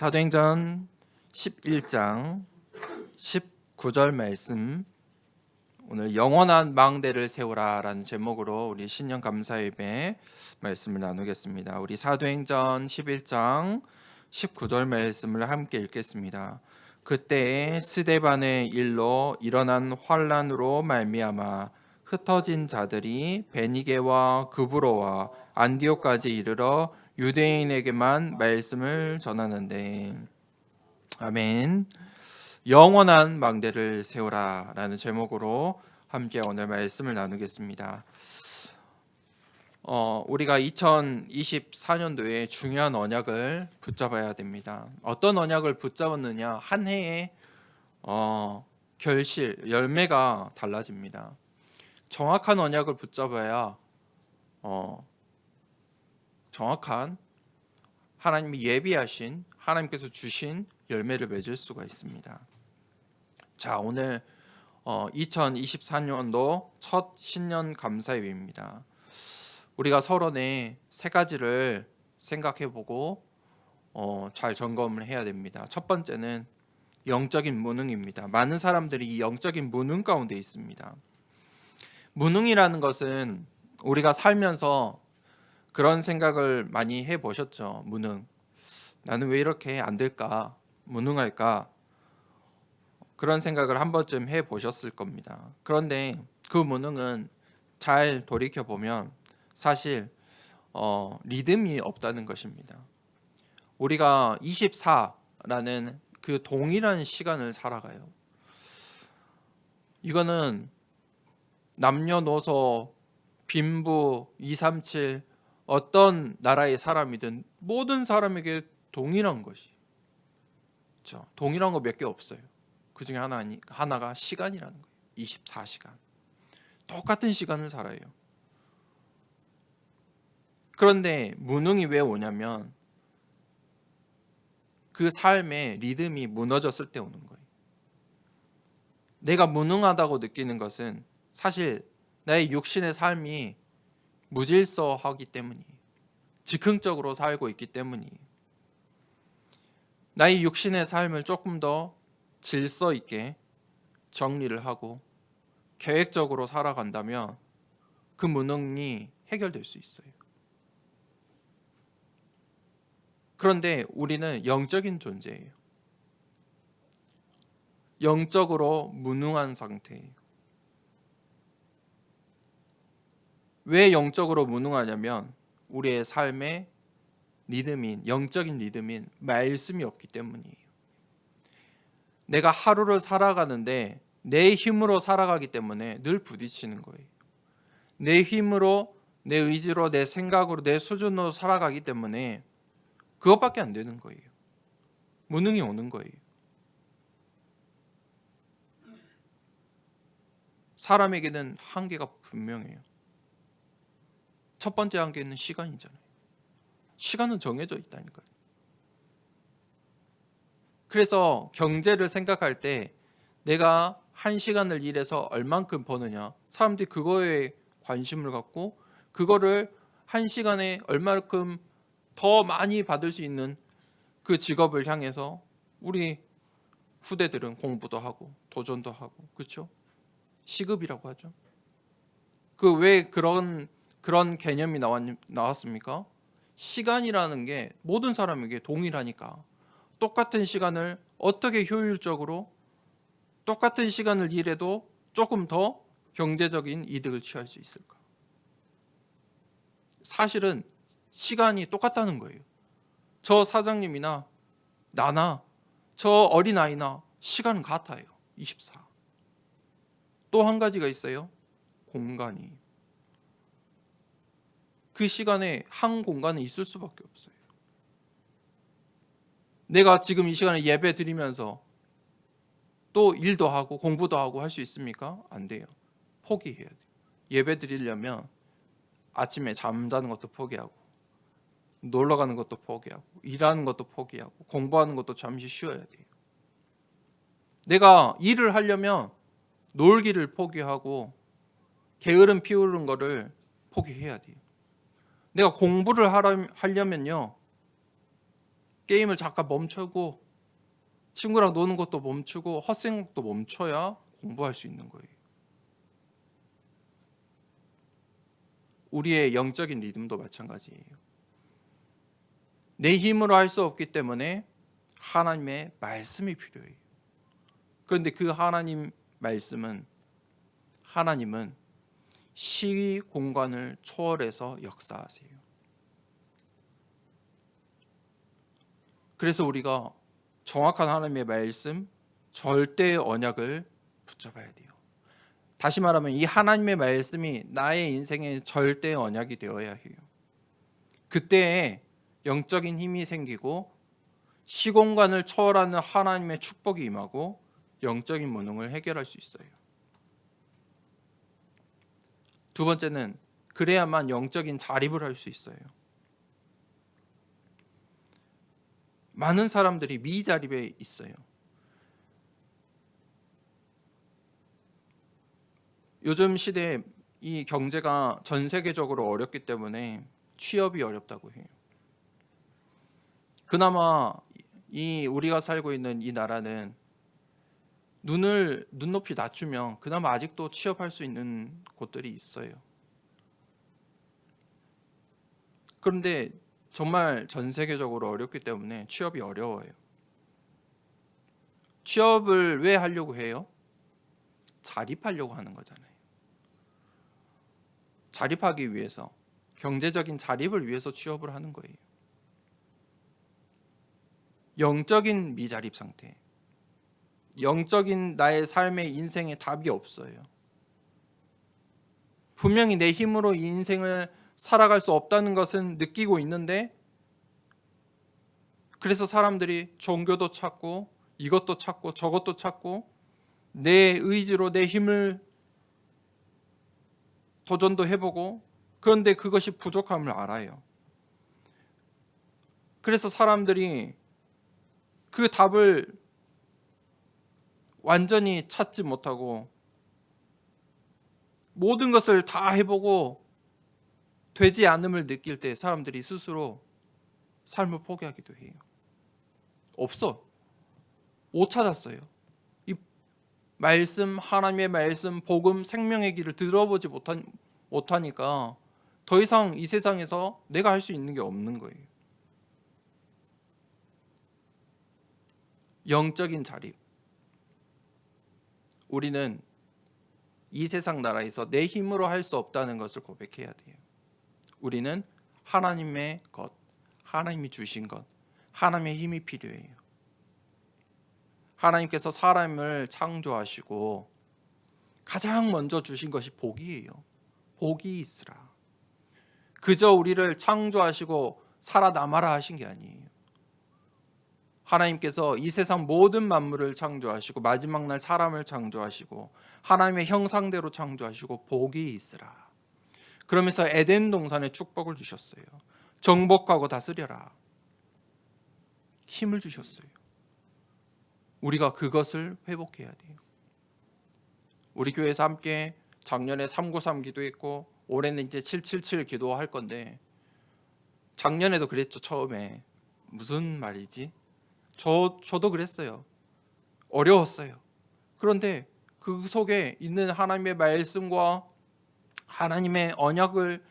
사도행전 11장 19절 말씀, 오늘 영원한 망대를 세우라 라는 제목으로 우리 신년 감사예배 말씀을 나누겠습니다. 우리 사도행전 11장 19절 말씀을 함께 읽겠습니다. 그때 스데반의 일로 일어난 환란으로 말미암아 흩어진 자들이 베니게와 그브로와 안디옥까지 이르러 유대인에게만 말씀을 전하는데, 아멘. 영원한 망대를 세우라 라는 제목으로 함께 오늘 말씀을 나누겠습니다. 우리가 2024년도에 중요한 언약을 붙잡아야 됩니다. 어떤 언약을 붙잡았느냐, 한 해의 결실, 열매가 달라집니다. 정확한 언약을 붙잡아야 정확한 하나님이 예비하신, 하나님께서 주신 열매를 맺을 수가 있습니다. 자, 오늘 2024년도 첫 신년 감사예배입니다. 우리가 서론에 세 가지를 생각해보고 잘 점검을 해야 됩니다. 첫 번째는 영적인 무능입니다. 많은 사람들이 이 영적인 무능 가운데 있습니다. 무능이라는 것은 우리가 살면서 그런 생각을 많이 해보셨죠. 무능. 나는 왜 이렇게 안 될까? 무능할까? 그런 생각을 한 번쯤 해보셨을 겁니다. 그런데 그 무능은 잘 돌이켜보면 사실 리듬이 없다는 것입니다. 우리가 24라는 그 동일한 시간을 살아가요. 이거는 남녀노소, 빈부, 237 어떤 나라의 사람이든 모든 사람에게 동일한 것이, 그렇죠? 동일한 거 몇 개 없어요. 그 중에 하나가 시간이라는 거예요. 24시간. 똑같은 시간을 살아요. 그런데 무능이 왜 오냐면 그 삶의 리듬이 무너졌을 때 오는 거예요. 내가 무능하다고 느끼는 것은 사실 나의 육신의 삶이 무질서하기 때문이에요. 즉흥적으로 살고 있기 때문이에요. 나의 육신의 삶을 조금 더 질서 있게 정리를 하고 계획적으로 살아간다면 그 무능이 해결될 수 있어요. 그런데 우리는 영적인 존재예요. 영적으로 무능한 상태예요. 왜 영적으로 무능하냐면 우리의 삶의 리듬인, 영적인 리듬인 말씀이 없기 때문이에요. 내가 하루를 살아가는데 내 힘으로 살아가기 때문에 늘 부딪히는 거예요. 내 힘으로, 내 의지로, 내 생각으로, 내 수준으로 살아가기 때문에 그것밖에 안 되는 거예요. 무능이 오는 거예요. 사람에게는 한계가 분명해요. 첫 번째 한계는 시간이잖아요. 시간은 정해져 있다니까요. 그래서 경제를 생각할 때 내가 1시간을 일해서 얼만큼 버느냐, 사람들이 그거에 관심을 갖고 그거를 1시간에 얼마만큼 더 많이 받을 수 있는 그 직업을 향해서 우리 후대들은 공부도 하고 도전도 하고, 그렇죠? 시급이라고 하죠. 그 왜 그런 개념이 나왔습니까? 시간이라는 게 모든 사람에게 동일하니까 똑같은 시간을 어떻게 효율적으로 똑같은 시간을 일해도 조금 더 경제적인 이득을 취할 수 있을까? 사실은 시간이 똑같다는 거예요. 저 사장님이나 나나 저 어린아이나 시간은 같아요. 24. 또 한 가지가 있어요. 공간이. 그 시간에 한 공간에 있을 수밖에 없어요. 내가 지금 이 시간에 예배 드리면서 또 일도 하고 공부도 하고 할 수 있습니까? 안 돼요. 포기해야 돼요. 예배 드리려면 아침에 잠자는 것도 포기하고 놀러 가는 것도 포기하고 일하는 것도 포기하고 공부하는 것도 잠시 쉬어야 돼요. 내가 일을 하려면 놀기를 포기하고 게으름 피우는 거를 포기해야 돼요. 내가 공부를 하려면요 게임을 잠깐 멈추고 친구랑 노는 것도 멈추고 헛생각도 멈춰야 공부할 수 있는 거예요. 우리의 영적인 리듬도 마찬가지예요. 내 힘으로 할 수 없기 때문에 하나님의 말씀이 필요해요. 그런데 그 하나님은 시위 공간을 초월해서 역사하세요. 그래서 우리가 정확한 하나님의 말씀, 절대의 언약을 붙잡아야 돼요. 다시 말하면 이 하나님의 말씀이 나의 인생의 절대의 언약이 되어야 해요. 그때에 영적인 힘이 생기고 시공간을 초월하는 하나님의 축복이 임하고 영적인 무능을 해결할 수 있어요. 두 번째는 그래야만 영적인 자립을 할 수 있어요. 많은 사람들이 미자립에 있어요. 요즘 시대에 이 경제가 전 세계적으로 어렵기 때문에 취업이 어렵다고 해요. 그나마 이 우리가 살고 있는 이 나라는 눈높이 낮추면 그나마 아직도 취업할 수 있는 곳들이 있어요. 그런데 정말 전 세계적으로 어렵기 때문에 취업이 어려워요. 취업을 왜 하려고 해요? 자립하려고 하는 거잖아요. 자립하기 위해서, 경제적인 자립을 위해서 취업을 하는 거예요. 영적인 미자립 상태, 영적인 나의 삶의 인생에 답이 없어요. 분명히 내 힘으로 이 인생을 살아갈 수 없다는 것은 느끼고 있는데, 그래서 사람들이 종교도 찾고 이것도 찾고 저것도 찾고 내 의지로 내 힘을 도전도 해보고, 그런데 그것이 부족함을 알아요. 그래서 사람들이 그 답을 완전히 찾지 못하고 모든 것을 다 해보고 되지 않음을 느낄 때 사람들이 스스로 삶을 포기하기도 해요. 없어. 못 찾았어요. 이 말씀, 하나님의 말씀, 복음, 생명의 길을 들어보지 못하니까 더 이상 이 세상에서 내가 할 수 있는 게 없는 거예요. 영적인 자립. 우리는 이 세상 나라에서 내 힘으로 할 수 없다는 것을 고백해야 돼요. 우리는 하나님의 것, 하나님이 주신 것, 하나님의 힘이 필요해요. 하나님께서 사람을 창조하시고 가장 먼저 주신 것이 복이에요. 복이 있으라. 그저 우리를 창조하시고 살아남아라 하신 게 아니에요. 하나님께서 이 세상 모든 만물을 창조하시고 마지막 날 사람을 창조하시고 하나님의 형상대로 창조하시고 복이 있으라. 그러면서 에덴 동산에 축복을 주셨어요. 정복하고 다스려라. 힘을 주셨어요. 우리가 그것을 회복해야 돼요. 우리 교회에서 함께 작년에 393 기도했고 올해는 이제 777 기도할 건데, 작년에도 그랬죠. 처음에 무슨 말이지? 저도 그랬어요. 어려웠어요. 그런데 그 속에 있는 하나님의 말씀과 하나님의 언약을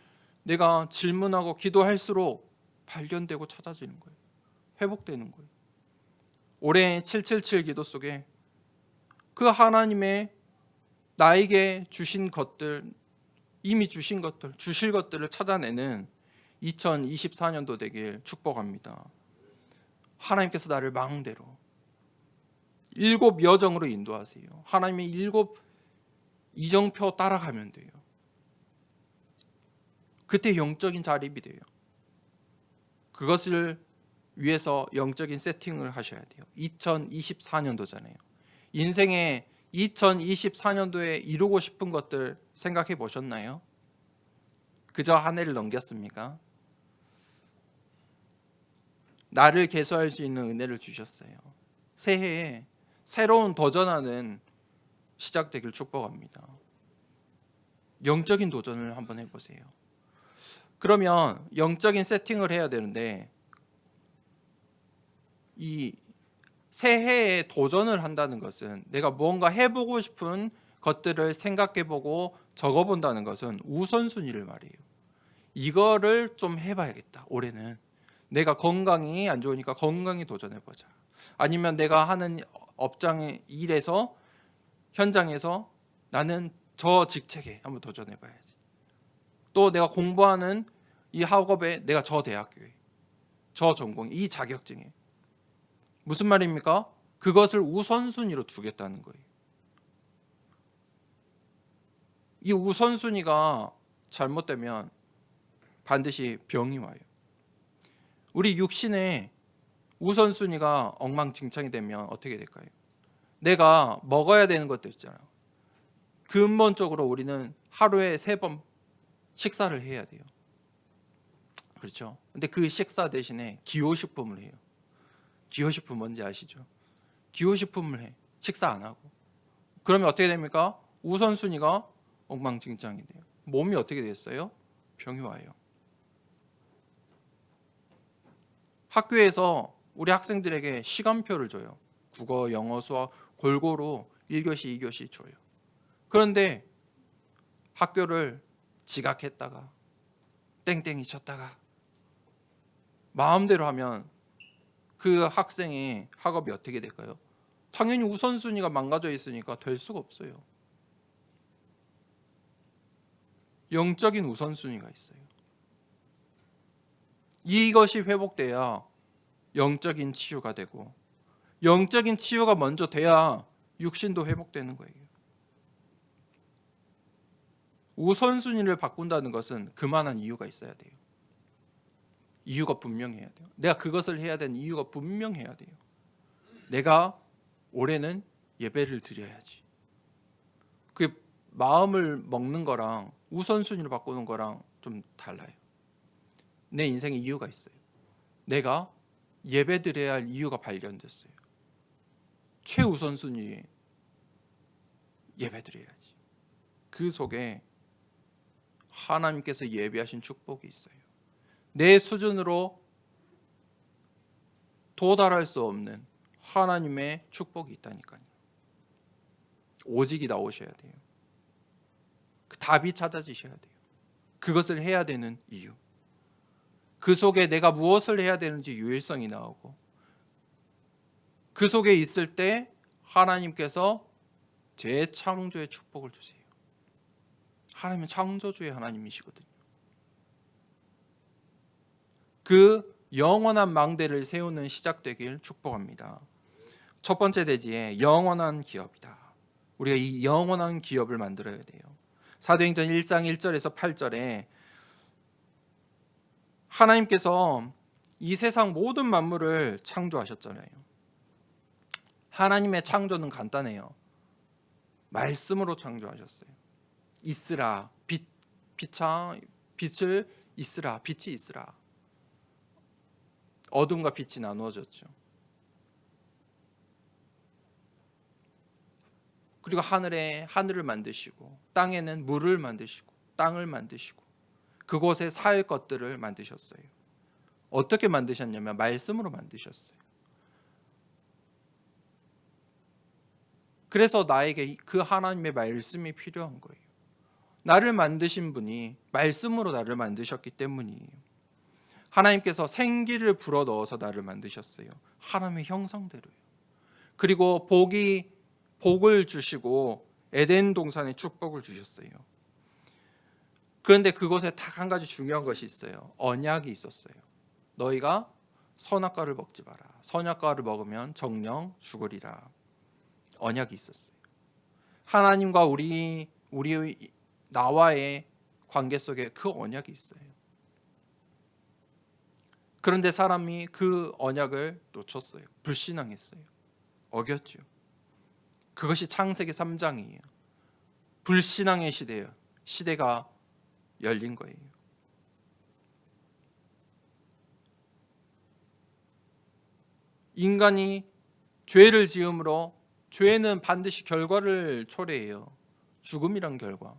내가 질문하고 기도할수록 발견되고 찾아지는 거예요. 회복되는 거예요. 올해 777 기도 속에 그 하나님의 나에게 주신 것들, 이미 주신 것들, 주실 것들을 찾아내는 2024년도 되길 축복합니다. 하나님께서 나를 망대로 7 여정으로 인도하세요. 하나님의 7 이정표 따라가면 돼요. 그때 영적인 자립이 돼요. 그것을 위해서 영적인 세팅을 하셔야 돼요. 2024년도잖아요. 인생의 2024년도에 이루고 싶은 것들 생각해 보셨나요? 그저 한 해를 넘겼습니까? 나를 개수할 수 있는 은혜를 주셨어요. 새해에 새로운 도전하는 시작되길 축복합니다. 영적인 도전을 한번 해보세요. 그러면 영적인 세팅을 해야 되는데 이 새해에 도전을 한다는 것은, 내가 뭔가 해보고 싶은 것들을 생각해보고 적어본다는 것은 우선순위를 말해요. 이거를 좀 해봐야겠다. 올해는 내가 건강이 안 좋으니까 건강에 도전해보자. 아니면 내가 하는 업장의 일에서, 현장에서 나는 저 직책에 한번 도전해봐야지. 또 내가 공부하는 이 학업에, 내가 저 대학교에, 저 전공에, 이 자격증에. 무슨 말입니까? 그것을 우선순위로 두겠다는 거예요. 이 우선순위가 잘못되면 반드시 병이 와요. 우리 육신의 우선순위가 엉망진창이 되면 어떻게 될까요? 내가 먹어야 되는 것들 있잖아요. 근본적으로 우리는 하루에 3번 식사를 해야 돼요. 그렇죠? 근데 그 식사 대신에 기호식품을 해요. 기호식품 뭔지 아시죠? 기호식품을 해. 식사 안 하고. 그러면 어떻게 됩니까? 우선순위가 엉망진창이 돼요. 몸이 어떻게 됐어요? 병이 와요. 학교에서 우리 학생들에게 시간표를 줘요. 국어, 영어, 수학 골고루 1교시, 2교시 줘요. 그런데 학교를 지각했다가 땡땡이 쳤다가 마음대로 하면 그 학생의 학업이 어떻게 될까요? 당연히 우선순위가 망가져 있으니까 될 수가 없어요. 영적인 우선순위가 있어요. 이것이 회복돼야 영적인 치유가 되고, 영적인 치유가 먼저 돼야 육신도 회복되는 거예요. 우선순위를 바꾼다는 것은 그만한 이유가 있어야 돼요. 이유가 분명해야 돼요. 내가 그것을 해야 되는 이유가 분명해야 돼요. 내가 올해는 예배를 드려야지. 그 마음을 먹는 거랑 우선순위를 바꾸는 거랑 좀 달라요. 내 인생에 이유가 있어요. 내가 예배 드려야 할 이유가 발견됐어요. 최우선순위 예배 드려야지. 그 속에 하나님께서 예비하신 축복이 있어요. 내 수준으로 도달할 수 없는 하나님의 축복이 있다니까요. 오직이 나오셔야 돼요. 그 답이 찾아지셔야 돼요. 그것을 해야 되는 이유. 그 속에 내가 무엇을 해야 되는지 유일성이 나오고, 그 속에 있을 때 하나님께서 재창조의 축복을 주세요. 하나님은 창조주의 하나님이시거든요. 그 영원한 망대를 세우는 시작되길 축복합니다. 첫 번째 대지에 영원한 기업이다. 우리가 이 영원한 기업을 만들어야 돼요. 사도행전 1장 1절에서 8절에 하나님께서 이 세상 모든 만물을 창조하셨잖아요. 하나님의 창조는 간단해요. 말씀으로 창조하셨어요. 있으라, 빛을 있으라, 빛이 있으라. 어둠과 빛이 나누어졌죠. 그리고 하늘에 하늘을 만드시고, 땅에는 물을 만드시고, 땅을 만드시고, 그곳에 살 것들을 만드셨어요. 어떻게 만드셨냐면 말씀으로 만드셨어요. 그래서 나에게 그 하나님의 말씀이 필요한 거예요. 나를 만드신 분이 말씀으로 나를 만드셨기 때문이에요. 하나님께서 생기를 불어넣어서 나를 만드셨어요. 하나님의 형상대로요. 그리고 복을 주시고 에덴 동산에 축복을 주셨어요. 그런데 그것에 딱 한 가지 중요한 것이 있어요. 언약이 있었어요. 너희가 선악과를 먹지 마라. 선악과를 먹으면 정령 죽으리라. 언약이 있었어요. 하나님과 나와의 관계 속에 그 언약이 있어요. 그런데 사람이 그 언약을 놓쳤어요. 불신앙했어요. 어겼죠. 그것이 창세기 3장이에요. 불신앙의 시대예요. 시대가 열린 거예요. 인간이 죄를 지음으로, 죄는 반드시 결과를 초래해요. 죽음이란 결과.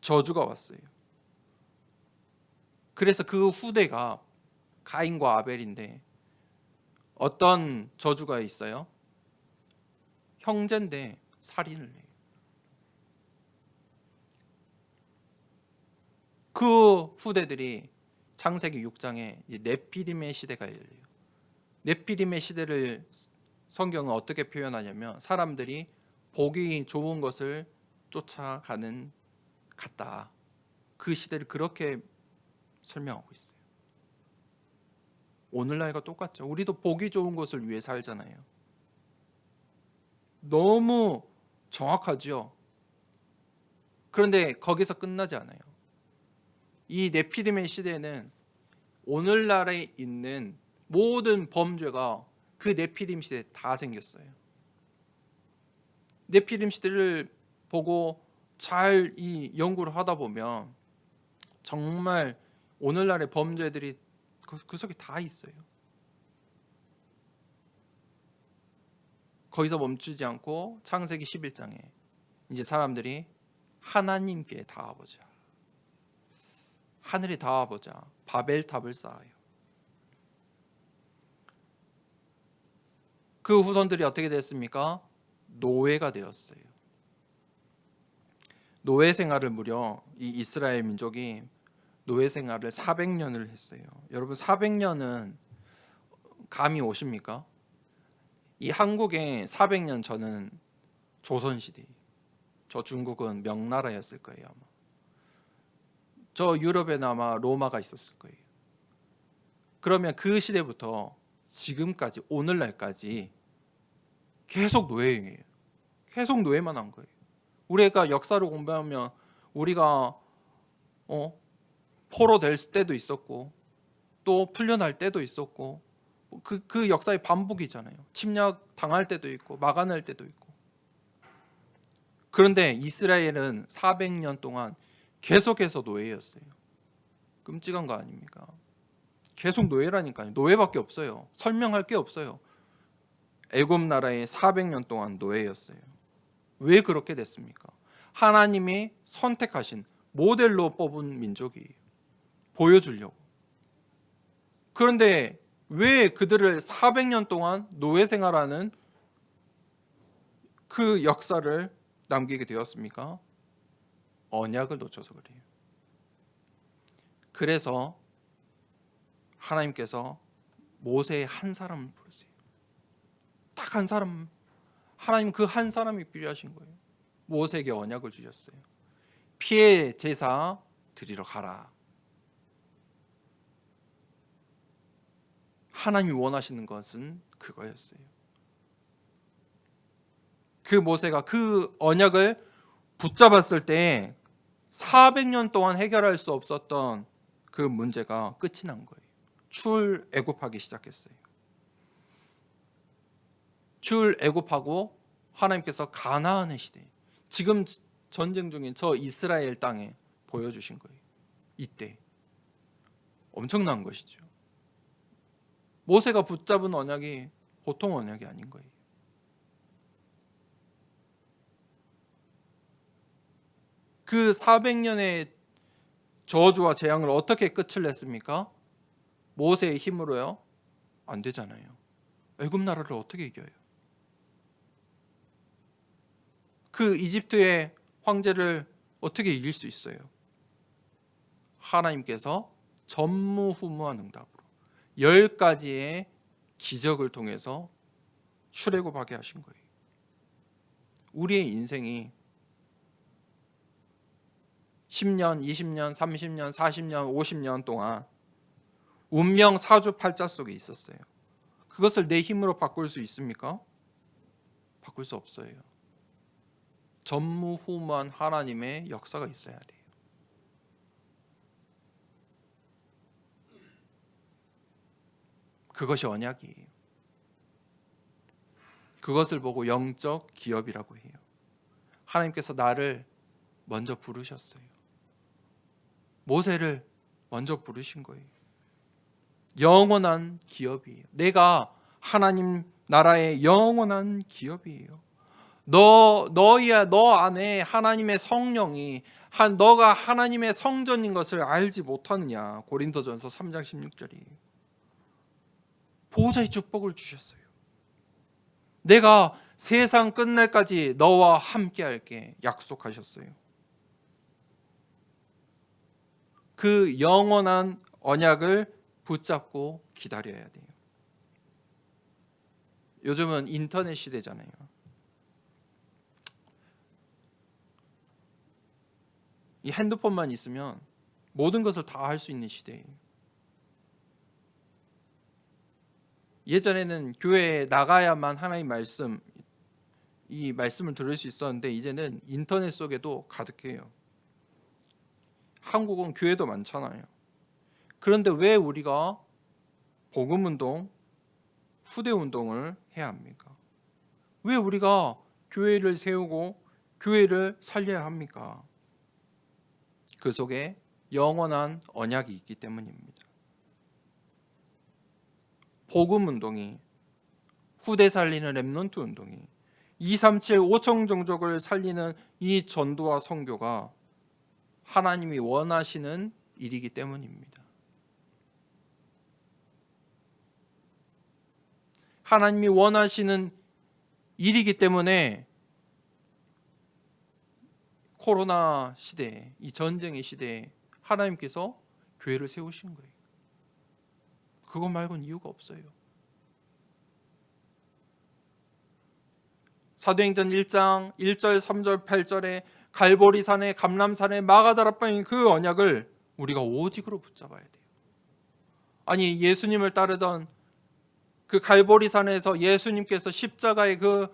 저주가 왔어요. 그래서 그 후대가 가인과 아벨인데, 어떤 저주가 있어요? 형제인데 살인을 해요. 그 후대들이 창세기 6장에 네피림의 시대가 열려요. 네피림의 시대를 성경은 어떻게 표현하냐면 사람들이 보기 좋은 것을 쫓아가는 같다. 그 시대를 그렇게 설명하고 있어요. 오늘날과 똑같죠. 우리도 보기 좋은 것을 위해 살잖아요. 너무 정확하죠. 그런데 거기서 끝나지 않아요. 이 네피림의 시대는 오늘날에 있는 모든 범죄가 그 네피림 시대에 다 생겼어요. 네피림 시대를 보고 잘 이 연구를 하다 보면 정말 오늘날의 범죄들이 그 속에 다 있어요. 거기서 멈추지 않고 창세기 11장에 이제 사람들이 하나님께 닿아보자. 하늘에 닿아보자. 바벨탑을 쌓아요. 그 후손들이 어떻게 됐습니까? 노예가 되었어요. 노예 생활을 무려 이 이스라엘 민족이 노예 생활을 400년을 했어요. 여러분 400년은 감이 오십니까? 이 한국의 400년 전은 조선시대, 저 중국은 명나라였을 거예요 아마. 저 유럽에는 아마 로마가 있었을 거예요. 그러면 그 시대부터 지금까지 오늘날까지 계속 노예예요. 계속 노예만 한 거예요. 우리가 역사를 공부하면 우리가 포로될 때도 있었고 또 풀려날 때도 있었고 그 역사의 반복이잖아요. 침략 당할 때도 있고 막아낼 때도 있고. 그런데 이스라엘은 400년 동안 계속해서 노예였어요. 끔찍한 거 아닙니까? 계속 노예라니까요. 노예밖에 없어요. 설명할 게 없어요. 애굽 나라에 400년 동안 노예였어요. 왜 그렇게 됐습니까? 하나님이 선택하신 모델로 뽑은 민족이에요. 보여주려고. 그런데 왜 그들을 400년 동안 노예 생활하는 그 역사를 남기게 되었습니까? 언약을 놓쳐서 그래요. 그래서 하나님께서 모세의 한 사람을 부르세요. 딱 한 사람, 하나님 그 한 사람이 필요하신 거예요. 모세에게 언약을 주셨어요. 피의 제사 드리러 가라. 하나님이 원하시는 것은 그거였어요. 그 모세가 그 언약을 붙잡았을 때 400년 동안 해결할 수 없었던 그 문제가 끝이 난 거예요. 출애굽하기 시작했어요. 출애굽하고 하나님께서 가나안의 시대, 지금 전쟁 중인 저 이스라엘 땅에 보여주신 거예요. 이때 엄청난 것이죠. 모세가 붙잡은 언약이 보통 언약이 아닌 거예요. 그 400년의 저주와 재앙을 어떻게 끝을 냈습니까? 모세의 힘으로요? 안 되잖아요. 애굽 나라를 어떻게 이겨요? 그 이집트의 황제를 어떻게 이길 수 있어요? 하나님께서 전무후무한 응답으로 10가지의 기적을 통해서 출애굽하게 하신 거예요. 우리의 인생이 10년, 20년, 30년, 40년, 50년 동안 운명 사주팔자 속에 있었어요. 그것을 내 힘으로 바꿀 수 있습니까? 바꿀 수 없어요. 전무후무한 하나님의 역사가 있어야 돼요. 그것이 언약이에요. 그것을 보고 영적 기업이라고 해요. 하나님께서 나를 먼저 부르셨어요. 모세를 먼저 부르신 거예요. 영원한 기업이에요. 내가 하나님 나라의 영원한 기업이에요. 너 안에 하나님의 성령이 너가 하나님의 성전인 것을 알지 못하느냐. 고린도전서 3장 16절이에요. 보호자의 축복을 주셨어요. 내가 세상 끝날까지 너와 함께 할게 약속하셨어요. 그 영원한 언약을 붙잡고 기다려야 돼요. 요즘은 인터넷 시대잖아요. 이 핸드폰만 있으면 모든 것을 다 할 수 있는 시대예요. 예전에는 교회에 나가야만 하나님 말씀, 이 말씀을 들을 수 있었는데 이제는 인터넷 속에도 가득해요. 한국은 교회도 많잖아요. 그런데 왜 우리가 복음운동, 후대운동을 해야 합니까? 왜 우리가 교회를 세우고 교회를 살려야 합니까? 그 속에 영원한 언약이 있기 때문입니다. 복음운동이, 후대 살리는 렘넌트 운동이, 237 5청 종족을 살리는 이 전도와 선교가 하나님이 원하시는 일이기 때문입니다. 하나님이 원하시는 일이기 때문에 코로나 시대에, 이 전쟁의 시대에 하나님께서 교회를 세우신 거예요. 그것 말고는 이유가 없어요. 사도행전 1장 1절 3절 8절에 갈보리산에 감람산에 마가다락방의 그 언약을 우리가 오직으로 붙잡아야 돼요. 아니 예수님을 따르던 그 갈보리산에서 예수님께서 십자가의 그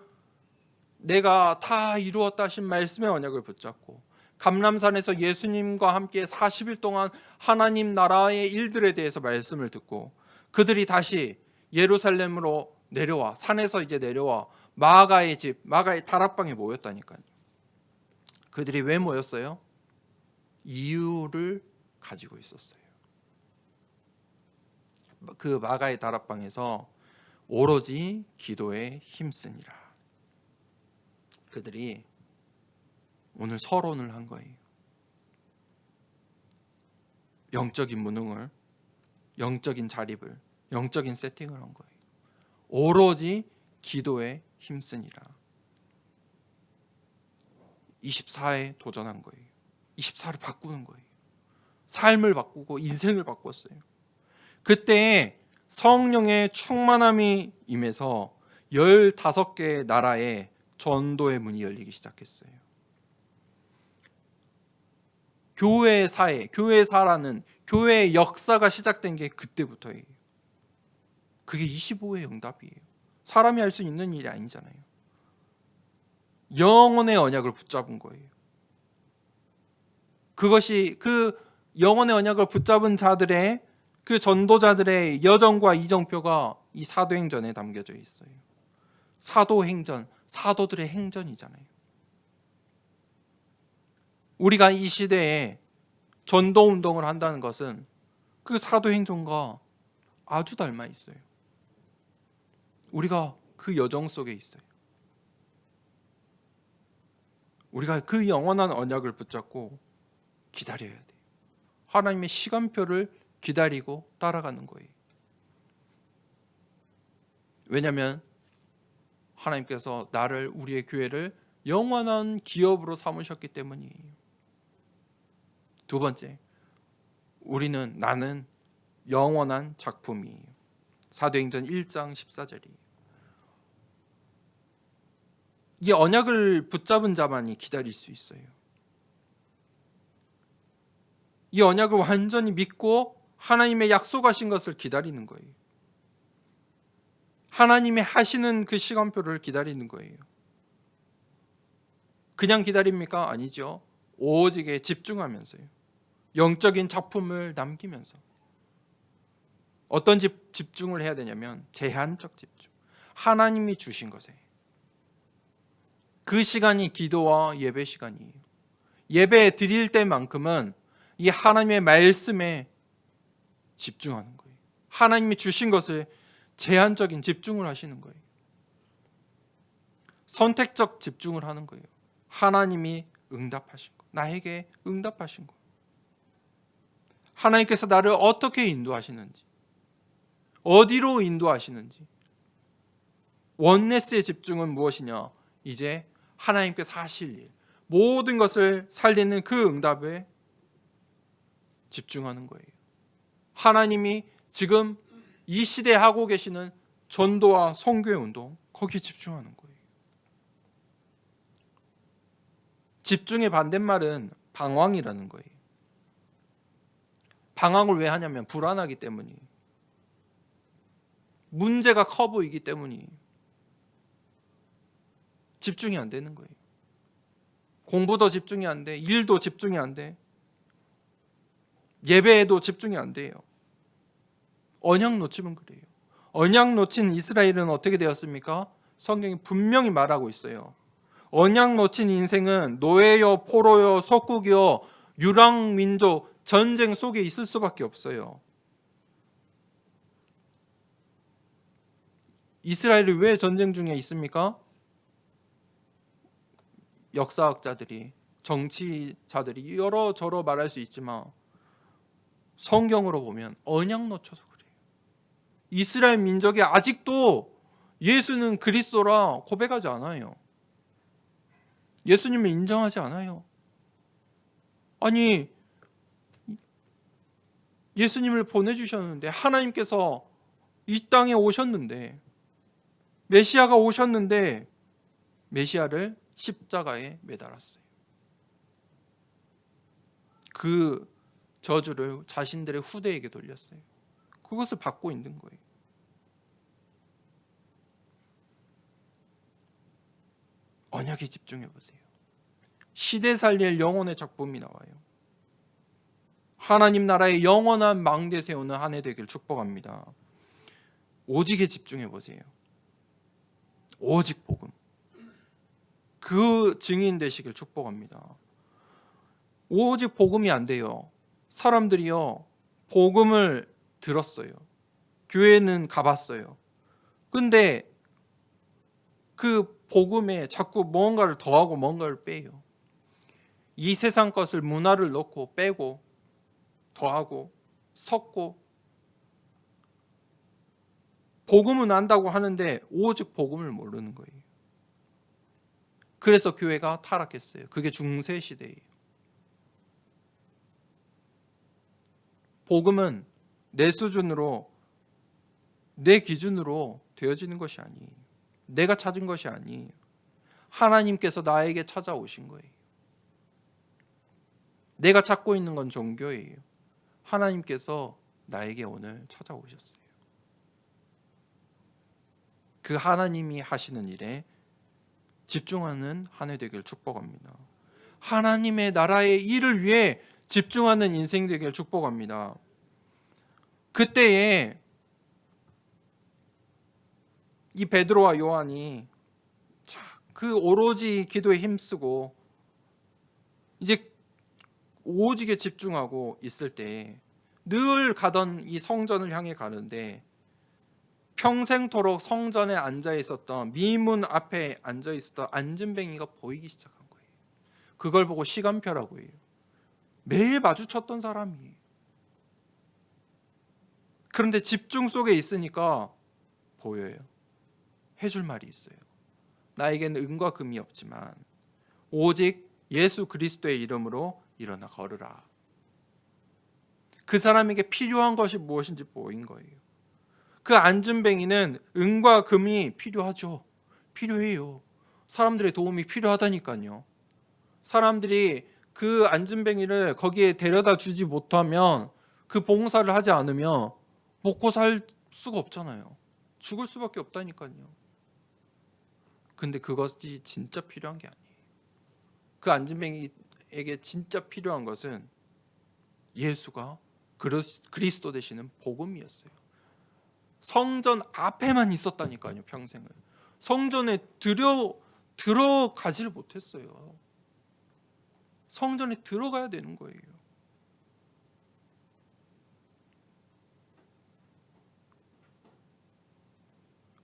내가 다 이루었다 하신 말씀의 언약을 붙잡고, 감람산에서 예수님과 함께 40일 동안 하나님 나라의 일들에 대해서 말씀을 듣고 그들이 다시 예루살렘으로 내려와, 산에서 이제 내려와 마가의 집, 마가의 다락방에 모였다니까요. 그들이 왜 모였어요? 이유를 가지고 있었어요. 그 마가의 다락방에서 오로지 기도에 힘쓰니라. 그들이 오늘 서론을 한 거예요. 영적인 무능을, 영적인 자립을, 영적인 세팅을 한 거예요. 오로지 기도에 힘쓰니라. 24에 도전한 거예요. 24를 바꾸는 거예요. 삶을 바꾸고 인생을 바꿨어요. 그때 성령의 충만함이 임해서 15개의 나라에 전도의 문이 열리기 시작했어요. 교회의 사회, 교회사라는 교회의 역사가 시작된 게 그때부터예요. 그게 25의 응답이에요. 사람이 할 수 있는 일이 아니잖아요. 영혼의 언약을 붙잡은 거예요. 그것이 그 영혼의 언약을 붙잡은 자들의, 그 전도자들의 여정과 이정표가 이 사도행전에 담겨져 있어요. 사도행전, 사도들의 행전이잖아요. 우리가 이 시대에 전도운동을 한다는 것은 그 사도행전과 아주 닮아 있어요. 우리가 그 여정 속에 있어요. 우리가 그 영원한 언약을 붙잡고 기다려야 돼요. 하나님의 시간표를 기다리고 따라가는 거예요. 왜냐하면 하나님께서 나를, 우리의 교회를 영원한 기업으로 삼으셨기 때문이에요. 두 번째, 나는 영원한 작품이에요. 사도행전 1장 14절이에요. 이 언약을 붙잡은 자만이 기다릴 수 있어요. 이 언약을 완전히 믿고 하나님의 약속하신 것을 기다리는 거예요. 하나님의 하시는 그 시간표를 기다리는 거예요. 그냥 기다립니까? 아니죠. 오직에 집중하면서요. 영적인 작품을 남기면서. 어떤 집중을 해야 되냐면 제한적 집중. 하나님이 주신 것에. 그 시간이 기도와 예배 시간이에요. 예배 드릴 때만큼은 이 하나님의 말씀에 집중하는 거예요. 하나님이 주신 것에 제한적인 집중을 하시는 거예요. 선택적 집중을 하는 거예요. 하나님이 응답하신 거, 나에게 응답하신 거, 하나님께서 나를 어떻게 인도하시는지, 어디로 인도하시는지. 원네스의 집중은 무엇이냐? 이제 하나님께서 하실 일, 모든 것을 살리는 그 응답에 집중하는 거예요. 하나님이 지금 이 시대에 하고 계시는 전도와 선교의 운동, 거기에 집중하는 거예요. 집중의 반대말은 방황이라는 거예요. 방황을 왜 하냐면 불안하기 때문이에요. 문제가 커 보이기 때문이에요. 집중이 안 되는 거예요. 공부도 집중이 안 돼, 일도 집중이 안 돼, 예배에도 집중이 안 돼요. 언약 놓치면 그래요. 언약 놓친 이스라엘은 어떻게 되었습니까? 성경이 분명히 말하고 있어요. 언약 놓친 인생은 노예요, 포로요, 속국이요, 유랑민족, 전쟁 속에 있을 수밖에 없어요. 이스라엘이 왜 전쟁 중에 있습니까? 역사학자들이, 정치자들이 여러저러 말할 수 있지만 성경으로 보면 언약 놓쳐서 그래요. 이스라엘 민족이 아직도 예수는 그리스도라 고백하지 않아요. 예수님을 인정하지 않아요. 아니, 예수님을 보내주셨는데, 하나님께서 이 땅에 오셨는데, 메시아가 오셨는데 메시아를 십자가에 매달았어요. 그 저주를 자신들의 후대에게 돌렸어요. 그것을 받고 있는 거예요. 언약에 집중해 보세요. 시대 살릴 영혼의 작품이 나와요. 하나님 나라의 영원한 망대 세우는 한 해 되길 축복합니다. 오직에 집중해 보세요. 오직 복음. 그 증인 되시길 축복합니다. 오직 복음이 안 돼요. 사람들이요, 복음을 들었어요. 교회는 가봤어요. 근데 그 복음에 자꾸 뭔가를 더하고 뭔가를 빼요. 이 세상 것을, 문화를 넣고 빼고 더하고 섞고, 복음은 안다고 하는데 오직 복음을 모르는 거예요. 그래서 교회가 타락했어요. 그게 중세 시대예요. 복음은 내 수준으로, 내 기준으로 되어지는 것이 아니에요. 내가 찾은 것이 아니에요. 하나님께서 나에게 찾아오신 거예요. 내가 찾고 있는 건 종교예요. 하나님께서 나에게 오늘 찾아오셨어요. 그 하나님이 하시는 일에 집중하는 한 해 되길 축복합니다. 하나님의 나라의 일을 위해 집중하는 인생 되길 축복합니다. 그때에 이 베드로와 요한이 그 오로지 기도에 힘쓰고 이제 오직에 집중하고 있을 때, 늘 가던 이 성전을 향해 가는데 평생토록 성전에 앉아 있었던, 미문 앞에 앉아 있었던 안진뱅이가 보이기 시작한 거예요. 그걸 보고 시간표라고 해요. 매일 마주쳤던 사람이에요. 그런데 집중 속에 있으니까 보여요. 해줄 말이 있어요. 나에게는 은과 금이 없지만 오직 예수 그리스도의 이름으로 일어나 걸으라. 그 사람에게 필요한 것이 무엇인지 보인 거예요. 그 안진뱅이는 은과 금이 필요하죠. 필요해요. 사람들의 도움이 필요하다니까요. 사람들이 그 안진뱅이를 거기에 데려다 주지 못하면, 그 봉사를 하지 않으면 먹고 살 수가 없잖아요. 죽을 수밖에 없다니까요. 근데 그것이 진짜 필요한 게 아니에요. 그 안진뱅이에게 진짜 필요한 것은 예수가 그리스도 되시는 복음이었어요. 성전 앞에만 있었다니까요. 평생을 성전에 들어가지를 못했어요. 성전에 들어가야 되는 거예요.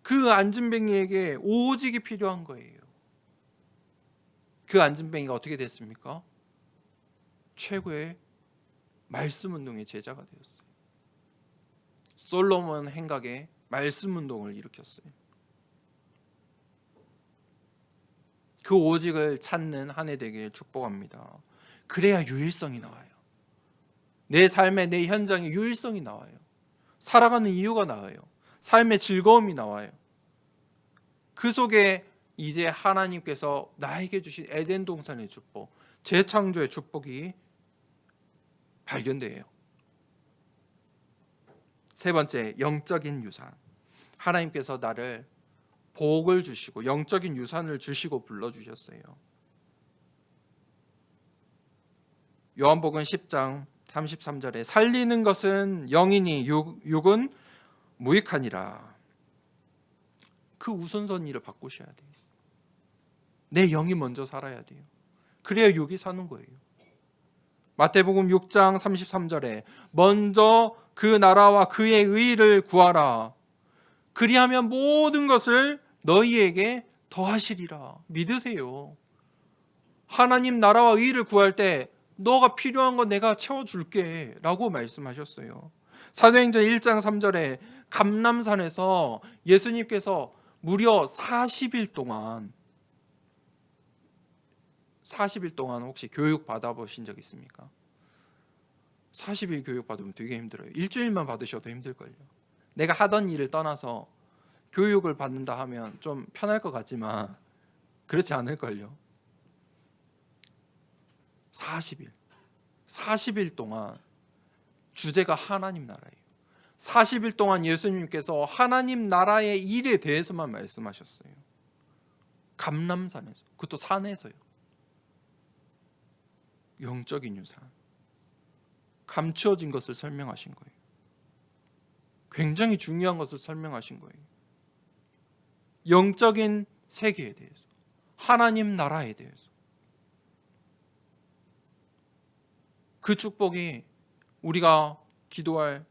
그 안진뱅이에게 오직이 필요한 거예요. 그 안진뱅이가 어떻게 됐습니까? 최고의 말씀 운동의 제자가 되었어요. 솔로몬 행각에 말씀 운동을 일으켰어요. 그 오직을 찾는 한 해 되길 축복합니다. 그래야 유일성이 나와요. 내 삶의 내 현장에 유일성이 나와요. 살아가는 이유가 나와요. 삶의 즐거움이 나와요. 그 속에 이제 하나님께서 나에게 주신 에덴 동산의 축복, 재창조의 축복이 발견돼요. 세 번째, 영적인 유산. 하나님께서 나를 복을 주시고 영적인 유산을 주시고 불러주셨어요. 요한복음 10장 33절에 살리는 것은 영이니 육은 무익하니라. 그 우선순위를 바꾸셔야 돼요. 내 영이 먼저 살아야 돼요. 그래야 육이 사는 거예요. 마태복음 6장 33절에 먼저 그 나라와 그의 의를 구하라. 그리하면 모든 것을 너희에게 더하시리라. 믿으세요. 하나님 나라와 의를 구할 때 너가 필요한 거 내가 채워줄게 라고 말씀하셨어요. 사도행전 1장 3절에 감람산에서 예수님께서 무려 40일 동안 혹시 교육 받아보신 적 있습니까? 40일 교육 받으면 되게 힘들어요. 일주일만 받으셔도 힘들걸요. 내가 하던 일을 떠나서 교육을 받는다 하면 좀 편할 것 같지만 그렇지 않을걸요. 40일 동안 주제가 하나님 나라예요. 40일 동안 예수님께서 하나님 나라의 일에 대해서만 말씀하셨어요. 감람산에서, 그것도 산에서요. 영적인 유산, 감추어진 것을 설명하신 거예요. 굉장히 중요한 것을 설명하신 거예요. 영적인 세계에 대해서, 하나님 나라에 대해서. 그 축복이 우리가 기도하는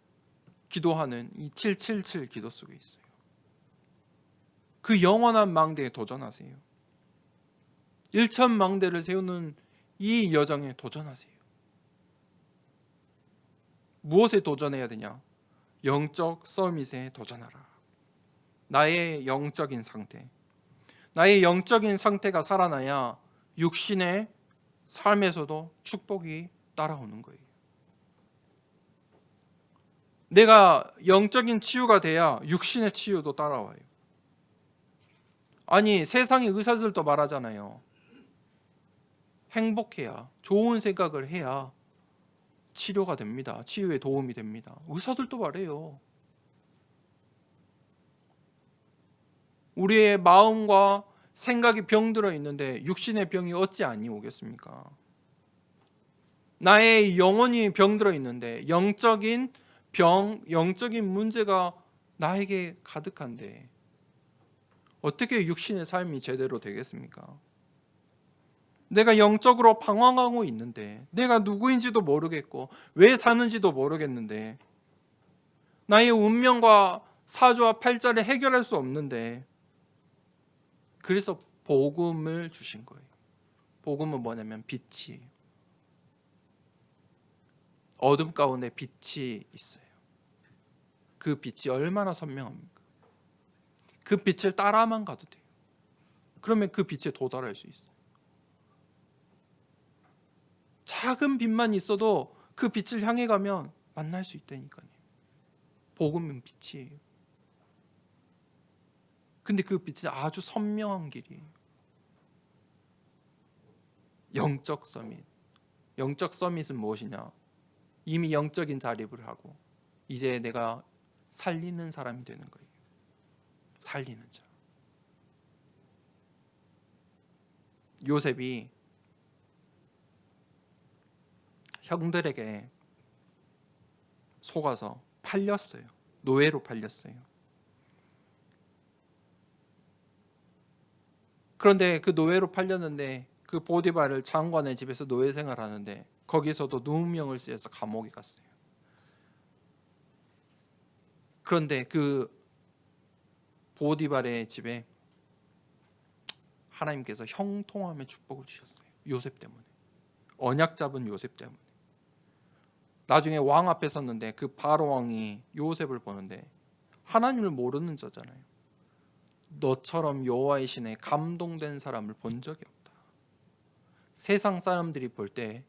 이 777 기도 속에 있어요. 그 영원한 망대에 도전하세요. 1,000망대를 세우는 이 여정에 도전하세요. 무엇에 도전해야 되냐? 영적 서밋에 도전하라. 나의 영적인 상태, 나의 영적인 상태가 살아나야 육신의 삶에서도 축복이 따라오는 거예요. 내가 영적인 치유가 돼야 육신의 치유도 따라와요. 아니, 세상의 의사들도 말하잖아요. 행복해야, 좋은 생각을 해야 치료가 됩니다. 치유에 도움이 됩니다. 의사들도 말해요. 우리의 마음과 생각이 병들어 있는데 육신의 병이 어찌 아니 오겠습니까? 나의 영혼이 병들어 있는데 영적인 병, 영적인 문제가 나에게 가득한데 어떻게 육신의 삶이 제대로 되겠습니까? 내가 영적으로 방황하고 있는데, 내가 누구인지도 모르겠고 왜 사는지도 모르겠는데, 나의 운명과 사주와 팔자를 해결할 수 없는데, 그래서 복음을 주신 거예요. 복음은 뭐냐면 빛이에요. 어둠 가운데 빛이 있어요. 그 빛이 얼마나 선명합니까? 그 빛을 따라만 가도 돼요. 그러면 그 빛에 도달할 수 있어요. 작은 빛만 있어도 그 빛을 향해 가면 만날 수 있다니까요. 복음은 빛이에요. 근데 그 빛이 아주 선명한 길이에요. 영적 서밋. 영적 서밋은 무엇이냐? 이미 영적인 자립을 하고 이제 내가 살리는 사람이 되는 거예요. 살리는 자. 요셉이 형들에게 속아서 팔렸어요. 노예로 팔렸어요. 그런데 그 노예로 팔렸는데 그 보디발을 장관의 집에서 노예 생활하는데 거기서도 누명을 쓰여서 감옥에 갔어요. 그런데 그 보디발의 집에 하나님께서 형통함의 축복을 주셨어요. 요셉 때문에. 언약 잡은 요셉 때문에. 나중에 왕 앞에 섰는데 그 바로 왕이 요셉을 보는데 하나님을 모르는 자잖아요. 너처럼 여호와의 신에 감동된 사람을 본 적이 없다. 세상 사람들이 볼 때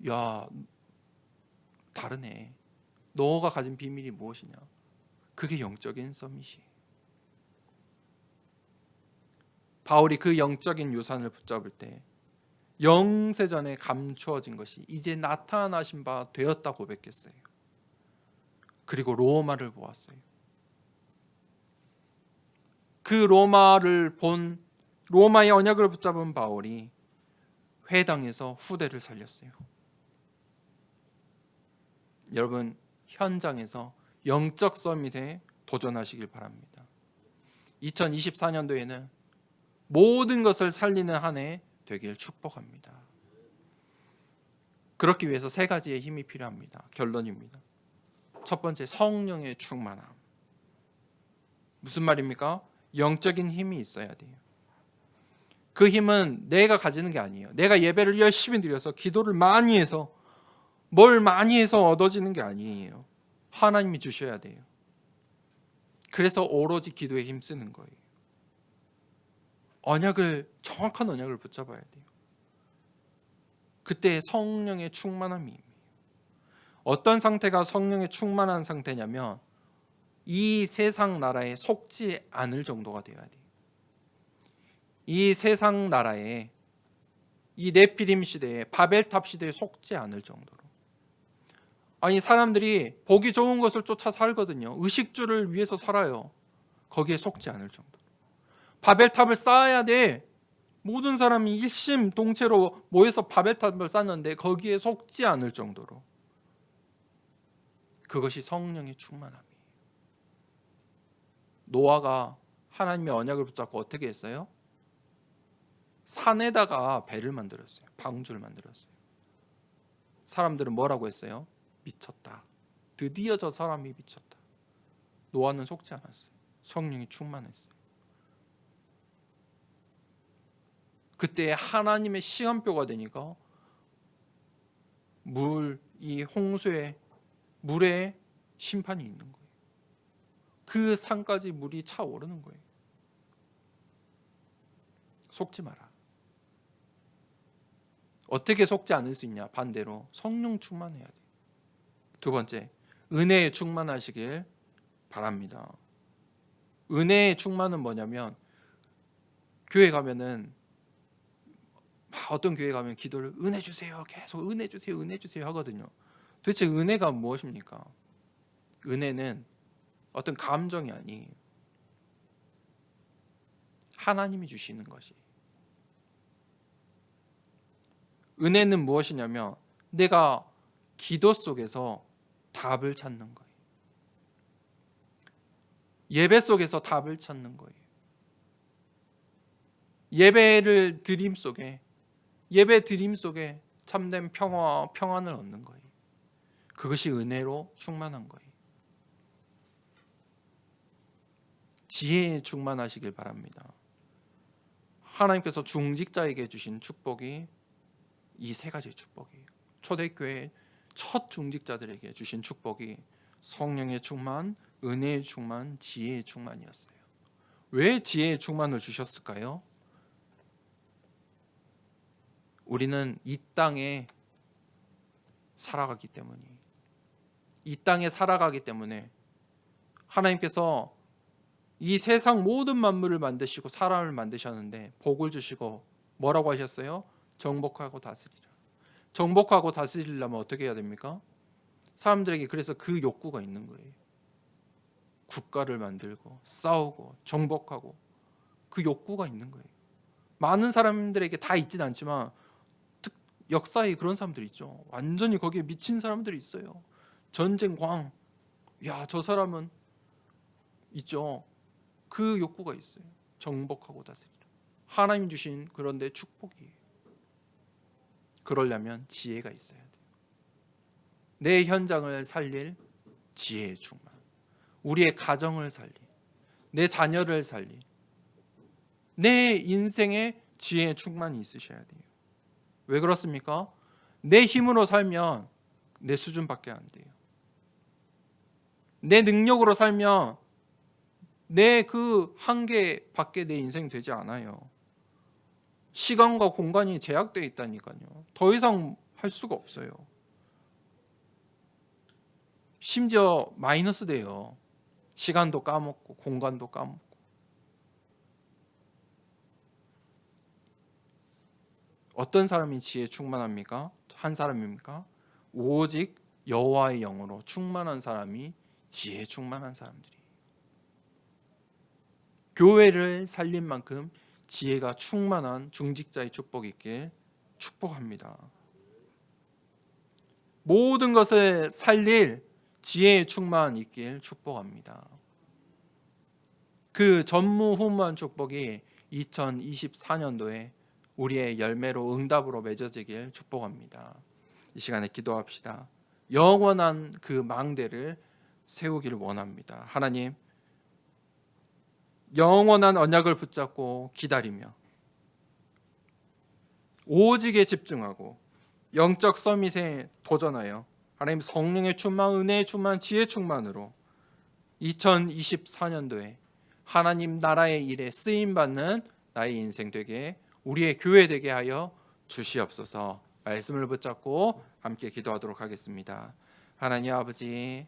야, 다르네. 너가 가진 비밀이 무엇이냐? 그게 영적인 서밋이. 바울이 그 영적인 유산을 붙잡을 때 영세전에 감추어진 것이 이제 나타나신 바 되었다 고백했어요. 그리고 로마를 보았어요. 그 로마의 언약을 붙잡은 바울이 회당에서 후대를 살렸어요. 여러분, 현장에서 영적 서밋에 도전하시길 바랍니다. 2024년도에는 모든 것을 살리는 한 해 되길 축복합니다. 그렇기 위해서 세 가지의 힘이 필요합니다. 결론입니다. 첫 번째, 성령의 충만함. 무슨 말입니까? 영적인 힘이 있어야 돼요. 그 힘은 내가 가지는 게 아니에요. 내가 예배를 열심히 드려서 기도를 많이 해서 뭘 많이 해서 얻어지는 게 아니에요. 하나님이 주셔야 돼요. 그래서 오로지 기도에 힘쓰는 거예요. 정확한 언약을 붙잡아야 돼요. 그때 성령의 충만함이, 어떤 상태가 성령의 충만한 상태냐면 이 세상 나라에 속지 않을 정도가 되어야 돼요. 이 세상 나라에, 이 네피림 시대에, 바벨탑 시대에 속지 않을 정도로. 아니, 사람들이 보기 좋은 것을 쫓아 살거든요. 의식주를 위해서 살아요. 거기에 속지 않을 정도로. 바벨탑을 쌓아야 돼. 모든 사람이 일심동체로 모여서 바벨탑을 쌓는데 거기에 속지 않을 정도로. 그것이 성령의 충만함이에요. 노아가 하나님의 언약을 붙잡고 어떻게 했어요? 산에다가 배를 만들었어요. 방주를 만들었어요. 사람들은 뭐라고 했어요? 미쳤다. 드디어 저 사람이 미쳤다. 노아는 속지 않았어요. 성령이 충만했어요. 그때 하나님의 시간표가 되니까 이 홍수에 물에 심판이 있는 거예요. 그 산까지 물이 차오르는 거예요. 속지 마라. 어떻게 속지 않을 수 있냐? 반대로 성령 충만해야 돼요. 두 번째, 은혜에 충만하시길 바랍니다. 은혜의 충만은 뭐냐면, 교회 가면은 어떤 교회 가면 기도를 은혜 주세요, 계속 은혜 주세요, 은혜 주세요 하거든요. 도대체 은혜가 무엇입니까? 은혜는 어떤 감정이 아니에요. 하나님이 주시는 것이. 은혜는 무엇이냐면 내가 기도 속에서 답을 찾는 거예요. 예배 속에서 답을 찾는 거예요. 예배 드림 속에 참된 평화와 평안을 얻는 거예요. 그것이 은혜로 충만한 거예요. 지혜에 충만하시길 바랍니다. 하나님께서 중직자에게 주신 축복이 이 세 가지의 축복이에요. 초대교회 첫 중직자들에게 주신 축복이 성령의 충만, 은혜의 충만, 지혜의 충만이었어요. 왜 지혜의 충만을 주셨을까요? 우리는 이 땅에 살아가기 때문이에요. 이 땅에 살아가기 때문에 하나님께서 이 세상 모든 만물을 만드시고 사람을 만드셨는데 복을 주시고 뭐라고 하셨어요? 정복하고 다스리라. 정복하고 다스리려면 어떻게 해야 됩니까? 사람들에게 그래서 그 욕구가 있는 거예요. 국가를 만들고 싸우고 정복하고 그 욕구가 있는 거예요. 많은 사람들에게 다 있진 않지만 역사에 그런 사람들이 있죠. 완전히 거기에 미친 사람들이 있어요. 전쟁 광. 야, 저 사람은 있죠. 그 욕구가 있어요. 정복하고 다스리라. 하나님 주신 그런데 축복이에요. 그러려면 지혜가 있어야 돼요. 내 현장을 살릴 지혜의 충만, 우리의 가정을 살릴, 내 자녀를 살릴, 내 인생에 지혜의 충만이 있으셔야 돼요. 왜 그렇습니까? 내 힘으로 살면 내 수준밖에 안 돼요. 내 능력으로 살면 내 그 한계밖에 내 인생 되지 않아요. 시간과 공간이 제약되어 있다니까요. 더 이상 할 수가 없어요. 심지어 마이너스 돼요. 시간도 까먹고 공간도 까먹고. 어떤 사람이 지혜 충만합니까? 한 사람입니까? 오직 여호와의 영으로 충만한 사람이 지혜 충만한 사람들이. 교회를 살린 만큼 지혜가 충만한 중직자의 축복이 있길 축복합니다. 모든 것을 살릴 지혜의 충만 있길 축복합니다. 그 전무후무한 축복이 2024년도에 우리의 열매로 응답으로 맺어지길 축복합니다. 이 시간에 기도합시다. 영원한 그 망대를 세우기를 원합니다. 하나님, 영원한 언약을 붙잡고 기다리며 오직에 집중하고 영적 서밋에 도전하여 하나님 성령의 충만, 은혜의 충만, 지혜 충만으로 2024년도에 하나님 나라의 일에 쓰임받는 나의 인생 되게, 우리의 교회 되게 하여 주시옵소서. 말씀을 붙잡고 함께 기도하도록 하겠습니다. 하나님 아버지,